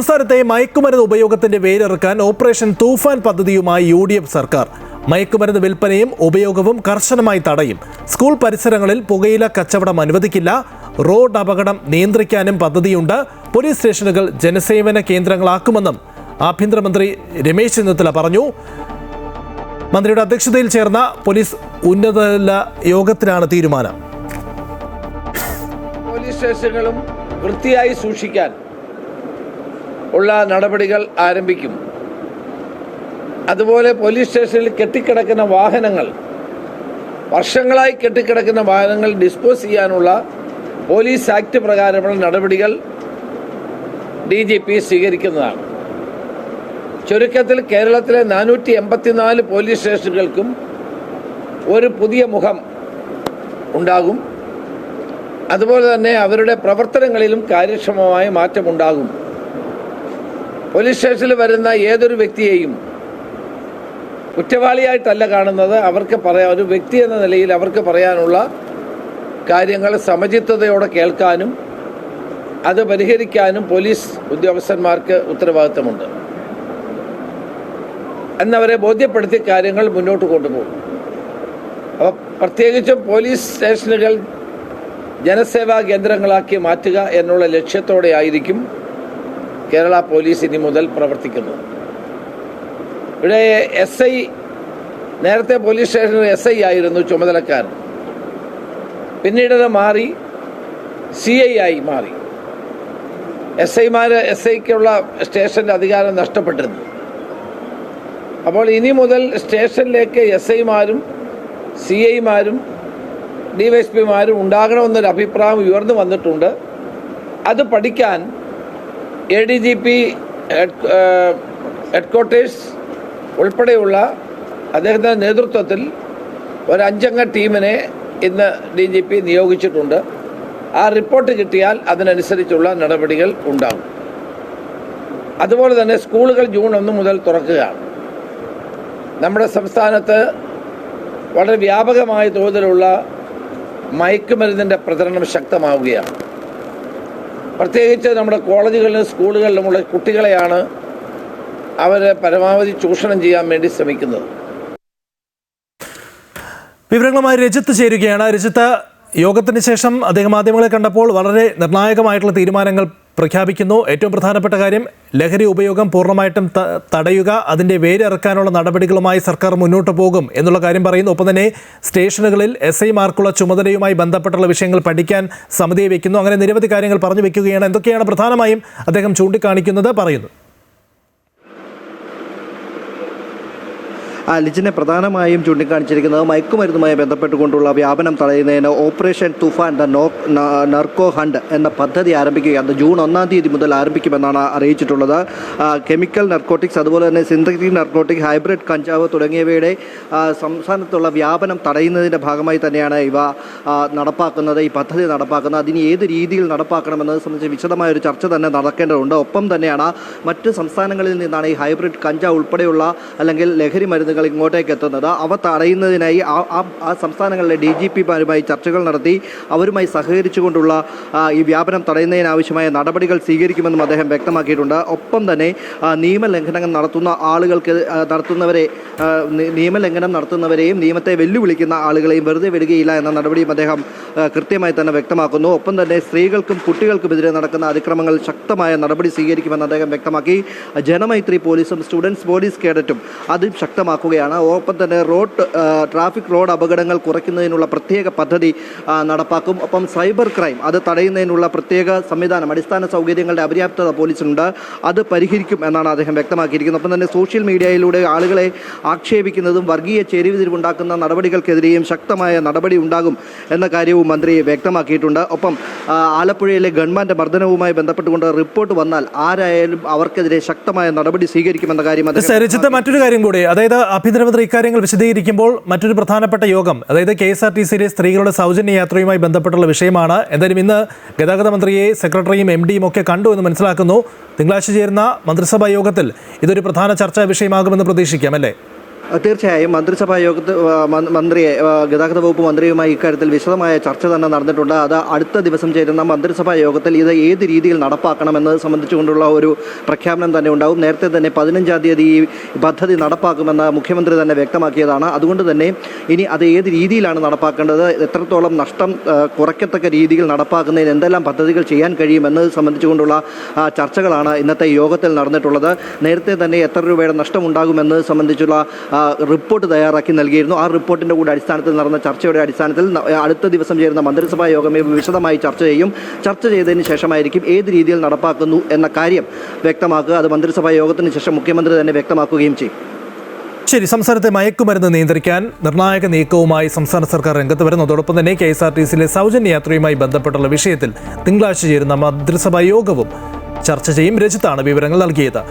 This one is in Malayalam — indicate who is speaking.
Speaker 1: സംസ്ഥാനത്തെ മയക്കുമരുന്ന് ഉപയോഗത്തിന്റെ വേരിറക്കാൻ ഓപ്പറേഷൻ തൂഫാൻ പദ്ധതിയുമായി UDF സർക്കാർ. മയക്കുമരുന്ന് വിൽപ്പനയും ഉപയോഗവും കർശനമായി തടയും. സ്കൂൾ പരിസരങ്ങളിൽ പുകയില കച്ചവടം അനുവദിക്കില്ല. റോഡ് അപകടം നിയന്ത്രിക്കാനും പദ്ധതിയുണ്ട്. പോലീസ് സ്റ്റേഷനുകൾ ജനസേവന കേന്ദ്രങ്ങളാക്കുമെന്നും ആഭ്യന്തരമന്ത്രി രമേശ് ചെന്നിത്തല പറഞ്ഞു. മന്ത്രിയുടെ അധ്യക്ഷതയിൽ ചേർന്ന പോലീസ് ഉന്നതതല യോഗത്തിലാണ് തീരുമാനം.
Speaker 2: പോലീസ് സ്റ്റേഷനുകളും വൃത്തിയായി സൂക്ഷിക്കാൻ ഉള്ള നടപടികൾ ആരംഭിക്കും. അതുപോലെ പോലീസ് സ്റ്റേഷനിൽ കെട്ടിക്കിടക്കുന്ന വാഹനങ്ങൾ, വർഷങ്ങളായി കെട്ടിക്കിടക്കുന്ന വാഹനങ്ങൾ ഡിസ്പോസ് ചെയ്യാനുള്ള പോലീസ് ആക്ട് പ്രകാരമുള്ള നടപടികൾ DGP സ്വീകരിക്കുന്നതാണ്. ചുരുക്കത്തിൽ കേരളത്തിലെ 484 പോലീസ് സ്റ്റേഷനുകൾക്കും ഒരു പുതിയ മുഖം ഉണ്ടാകും. അതുപോലെ തന്നെ അവരുടെ പ്രവർത്തനങ്ങളിലും കാര്യക്ഷമമായ മാറ്റമുണ്ടാകും. പോലീസ് സ്റ്റേഷനിൽ വരുന്ന ഏതൊരു വ്യക്തിയെയും കുറ്റവാളിയായിട്ടല്ല കാണുന്നത്. അവർക്ക് ഒരു വ്യക്തി എന്ന നിലയിൽ അവർക്ക് പറയാനുള്ള കാര്യങ്ങൾ സമചിത്തതയോടെ കേൾക്കാനും അത് പരിഹരിക്കാനും പോലീസ് ഉദ്യോഗസ്ഥന്മാർക്ക് ഉത്തരവാദിത്തമുണ്ട്. എന്നവരെ ബോധ്യപ്പെടുത്തിയ കാര്യങ്ങൾ മുന്നോട്ട് കൊണ്ടുപോകും. അപ്പോൾ പ്രത്യേകിച്ചും പോലീസ് സ്റ്റേഷനുകൾ ജനസേവാ കേന്ദ്രങ്ങളാക്കി മാറ്റുക എന്നുള്ള ലക്ഷ്യത്തോടെ ആയിരിക്കും കേരള പോലീസ് ഇനി മുതൽ പ്രവർത്തിക്കുന്നത്. ഇവിടെ SI, നേരത്തെ പോലീസ് സ്റ്റേഷനിൽ SI ആയിരുന്നു ചുമതലക്കാരൻ. പിന്നീടത് മാറി CI ആയി മാറി. SIക്കുള്ള സ്റ്റേഷൻ്റെ അധികാരം നഷ്ടപ്പെട്ടിരുന്നു. അപ്പോൾ ഇനി മുതൽ സ്റ്റേഷനിലേക്ക് SIമാരും CIമാരും DYSPമാരും ഉണ്ടാകണമെന്നൊരു അഭിപ്രായം ഉയർന്നു വന്നിട്ടുണ്ട്. അത് പഠിക്കാൻ ADGP ഹെഡ്ക്വാർട്ടേഴ്സ് ഉൾപ്പെടെയുള്ള അദ്ദേഹത്തിൻ്റെ നേതൃത്വത്തിൽ ഒരു 5-അംഗ ടീമിനെ ഇന്ന് DGP നിയോഗിച്ചിട്ടുണ്ട്. ആ റിപ്പോർട്ട് കിട്ടിയാൽ അതിനനുസരിച്ചുള്ള നടപടികൾ ഉണ്ടാകും. അതുപോലെ തന്നെ സ്കൂളുകൾ ജൂൺ 1 മുതൽ തുറക്കുകയാണ്. നമ്മുടെ സംസ്ഥാനത്ത് വളരെ വ്യാപകമായ തോതിലുള്ള മയക്കുമരുന്നിൻ്റെ പ്രചരണം ശക്തമാവുകയാണ്. പ്രത്യേകിച്ച് നമ്മുടെ കോളേജുകളിലും സ്കൂളുകളിലുമുള്ള കുട്ടികളെയാണ് അവർ പരമാവധി ചൂഷണം ചെയ്യാൻ വേണ്ടി ശ്രമിക്കുന്നത്.
Speaker 1: വിവരങ്ങളുമായി രജിത്ത് ചേരുകയാണ്. രജിത്ത്, യോഗത്തിന് ശേഷം അദ്ദേഹം മാധ്യമങ്ങളെ കണ്ടപ്പോൾ വളരെ നിർണായകമായിട്ടുള്ള തീരുമാനങ്ങൾ പ്രഖ്യാപിക്കുന്നു. ഏറ്റവും പ്രധാനപ്പെട്ട കാര്യം ലഹരി ഉപയോഗം പൂർണ്ണമായിട്ടും തടയുക, അതിൻ്റെ വേരിറക്കാനുള്ള നടപടികളുമായി സർക്കാർ മുന്നോട്ട് പോകും എന്നുള്ള കാര്യം പറയുന്നു. ഒപ്പം തന്നെ സ്റ്റേഷനുകളിൽ SIമാർക്കുള്ള ചുമതലയുമായി ബന്ധപ്പെട്ടുള്ള വിഷയങ്ങൾ പഠിക്കാൻ സമിതിയെ വയ്ക്കുന്നു. അങ്ങനെ നിരവധി കാര്യങ്ങൾ പറഞ്ഞു വെക്കുകയാണ്. എന്തൊക്കെയാണ് പ്രധാനമായും അദ്ദേഹം ചൂണ്ടിക്കാണിക്കുന്നത്? പറയുന്നു.
Speaker 3: ലിജിനെ പ്രധാനമായും ചൂണ്ടിക്കാണിച്ചിരിക്കുന്നത് മയക്കുമരുന്നുമായി ബന്ധപ്പെട്ടുകൊണ്ടുള്ള വ്യാപനം തടയുന്നതിന് operation Toofan the narco hunt എന്ന പദ്ധതി ആരംഭിക്കുകയാണ്. ജൂൺ 1 തീയതി മുതൽ ആരംഭിക്കുമെന്നാണ് അറിയിച്ചിട്ടുള്ളത്. കെമിക്കൽ നർക്കോട്ടിക്സ്, അതുപോലെ തന്നെ സിന്തറ്റിക് നർക്കോട്ടിക്, ഹൈബ്രിഡ് കഞ്ചാവ് തുടങ്ങിയവയുടെ സംസ്ഥാനത്തുള്ള വ്യാപനം തടയുന്നതിൻ്റെ ഭാഗമായി തന്നെയാണ് ഇവ നടപ്പാക്കുന്നത്, ഈ പദ്ധതി നടപ്പാക്കുന്നത്. അതിന് ഏത് രീതിയിൽ നടപ്പാക്കണമെന്നത് സംബന്ധിച്ച് വിശദമായൊരു ചർച്ച തന്നെ നടക്കേണ്ടതുണ്ട്. ഒപ്പം തന്നെയാണ് മറ്റ് സംസ്ഥാനങ്ങളിൽ നിന്നാണ് ഈ ഹൈബ്രിഡ് കഞ്ചാവ് ഉൾപ്പെടെയുള്ള അല്ലെങ്കിൽ ലഹരി മരുന്നുകൾ ഇങ്ങോട്ടേക്ക് എത്തുന്നത്. അവ തടയുന്നതിനായി ആ സംസ്ഥാനങ്ങളിലെ DGPമാരുമായി ചർച്ചകൾ നടത്തി അവരുമായി സഹകരിച്ചുകൊണ്ടുള്ള ഈ വ്യാപനം തടയുന്നതിനാവശ്യമായ നടപടികൾ സ്വീകരിക്കുമെന്നും അദ്ദേഹം വ്യക്തമാക്കിയിട്ടുണ്ട്. ഒപ്പം തന്നെ നിയമലംഘനം നടത്തുന്നവരെയും നിയമത്തെ വെല്ലുവിളിക്കുന്ന ആളുകളെയും വെറുതെ വിടുകയില്ല എന്ന നടപടിയും അദ്ദേഹം കൃത്യമായി തന്നെ വ്യക്തമാക്കുന്നു. ഒപ്പം തന്നെ സ്ത്രീകൾക്കും കുട്ടികൾക്കുമെതിരെ നടക്കുന്ന അതിക്രമങ്ങൾ ശക്തമായ നടപടി സ്വീകരിക്കുമെന്ന് അദ്ദേഹം വ്യക്തമാക്കി. ജനമൈത്രി പോലീസും സ്റ്റുഡൻസ് പോലീസ് കേഡറ്റും അതും ശക്തമാക്കുകയാണ്. ഒപ്പം തന്നെ ട്രാഫിക് റോഡ് അപകടങ്ങൾ കുറയ്ക്കുന്നതിനുള്ള പ്രത്യേക പദ്ധതി നടപ്പാക്കും. ഒപ്പം സൈബർ ക്രൈം അത് തടയുന്നതിനുള്ള പ്രത്യേക സംവിധാനം, അടിസ്ഥാന സൗകര്യങ്ങളുടെ അപര്യാപ്തത പോലീസിനുണ്ട്, അത് പരിഹരിക്കും എന്നാണ് അദ്ദേഹം വ്യക്തമാക്കിയിരിക്കുന്നത്. ഒപ്പം തന്നെ സോഷ്യൽ മീഡിയയിലൂടെ ആളുകളെ ആക്ഷേപിക്കുന്നതും വർഗീയ ചേരിതിരിവുണ്ടാക്കുന്ന നടപടികൾക്കെതിരെയും ശക്തമായ നടപടി ഉണ്ടാകും എന്ന കാര്യവും മന്ത്രി വ്യക്തമാക്കിയിട്ടുണ്ട്. ഒപ്പം ആലപ്പുഴയിലെ ഗവൺമെന്റ് മർദ്ദനവുമായി ബന്ധപ്പെട്ടുകൊണ്ട് റിപ്പോർട്ട് വന്നാൽ ആരായാലും അവർക്കെതിരെ ശക്തമായ നടപടി സ്വീകരിക്കുമെന്ന കാര്യം
Speaker 1: മറ്റൊരു കാര്യം കൂടി, അതായത് ആഭ്യന്തരമന്ത്രി ഇക്കാര്യങ്ങൾ വിശദീകരിക്കുമ്പോൾ മറ്റൊരു പ്രധാനപ്പെട്ട യോഗം, അതായത് KSRTCയിലെ സ്ത്രീകളുടെ സൗജന്യ യാത്രയുമായി ബന്ധപ്പെട്ടുള്ള വിഷയമാണ്. എന്തായാലും ഇന്ന് ഗതാഗത മന്ത്രിയെ സെക്രട്ടറിയും MDയും ഒക്കെ കണ്ടു എന്ന് മനസ്സിലാക്കുന്നു. തിങ്കളാഴ്ച ചേരുന്ന മന്ത്രിസഭാ യോഗത്തിൽ ഇതൊരു പ്രധാന ചർച്ചാ വിഷയമാകുമെന്ന് പ്രതീക്ഷിക്കാം, അല്ലേ?
Speaker 3: തീർച്ചയായും മന്ത്രിസഭാ യോഗത്തിൽ മന്ത്രിയെ ഗതാഗത വകുപ്പ് മന്ത്രിയുമായി ഇക്കാര്യത്തിൽ വിശദമായ ചർച്ച തന്നെ നടന്നിട്ടുണ്ട്. അത് അടുത്ത ദിവസം ചേരുന്ന മന്ത്രിസഭാ യോഗത്തിൽ ഇത് ഏത് രീതിയിൽ നടപ്പാക്കണമെന്നത് സംബന്ധിച്ചുകൊണ്ടുള്ള ഒരു പ്രഖ്യാപനം തന്നെ ഉണ്ടാവും. നേരത്തെ തന്നെ 15-ാം തീയതി ഈ പദ്ധതി നടപ്പാക്കുമെന്ന് മുഖ്യമന്ത്രി തന്നെ വ്യക്തമാക്കിയതാണ്. അതുകൊണ്ട് തന്നെ ഇനി അത് ഏത് രീതിയിലാണ് നടപ്പാക്കേണ്ടത്, എത്രത്തോളം നഷ്ടം കുറയ്ക്കത്തക്ക രീതിയിൽ നടപ്പാക്കുന്നതിന് എന്തെല്ലാം പദ്ധതികൾ ചെയ്യാൻ കഴിയുമെന്നത് സംബന്ധിച്ചുകൊണ്ടുള്ള ചർച്ചകളാണ് ഇന്നത്തെ യോഗത്തിൽ നടന്നിട്ടുള്ളത്. നേരത്തെ തന്നെ എത്ര രൂപയുടെ നഷ്ടമുണ്ടാകുമെന്നത് സംബന്ധിച്ചുള്ള റിപ്പോർട്ട് തയ്യാറാക്കി നൽകിയിരുന്നു. ആ റിപ്പോർട്ടിൻ്റെ കൂടെ അടിസ്ഥാനത്തിൽ നടന്ന ചർച്ചയുടെ അടിസ്ഥാനത്തിൽ അടുത്ത ദിവസം ചേരുന്ന മന്ത്രിസഭാ യോഗം വിശദമായി ചർച്ച ചെയ്യും. ചർച്ച ചെയ്തതിന് ശേഷമായിരിക്കും ഏത് രീതിയിൽ നടപ്പാക്കുന്നു എന്ന കാര്യം വ്യക്തമാക്കുക. അത് മന്ത്രിസഭാ യോഗത്തിന് ശേഷം മുഖ്യമന്ത്രി തന്നെ വ്യക്തമാക്കുകയും ചെയ്യും.
Speaker 1: ശരി, സംസ്ഥാനത്തെ മയക്കുമരുന്ന് നിയന്ത്രിക്കാൻ നിർണായക നീക്കവുമായി സംസ്ഥാന സർക്കാർ രംഗത്ത് വരുന്നു. അതോടൊപ്പം തന്നെ KSRTCയിലെ സൗജന്യ യാത്രയുമായി ബന്ധപ്പെട്ടുള്ള വിഷയത്തിൽ തിങ്കളാഴ്ച ചേരുന്ന മന്ത്രിസഭാ യോഗവും ചർച്ച ചെയ്യും. രജിത്താണ് വിവരങ്ങൾ നൽകിയത്.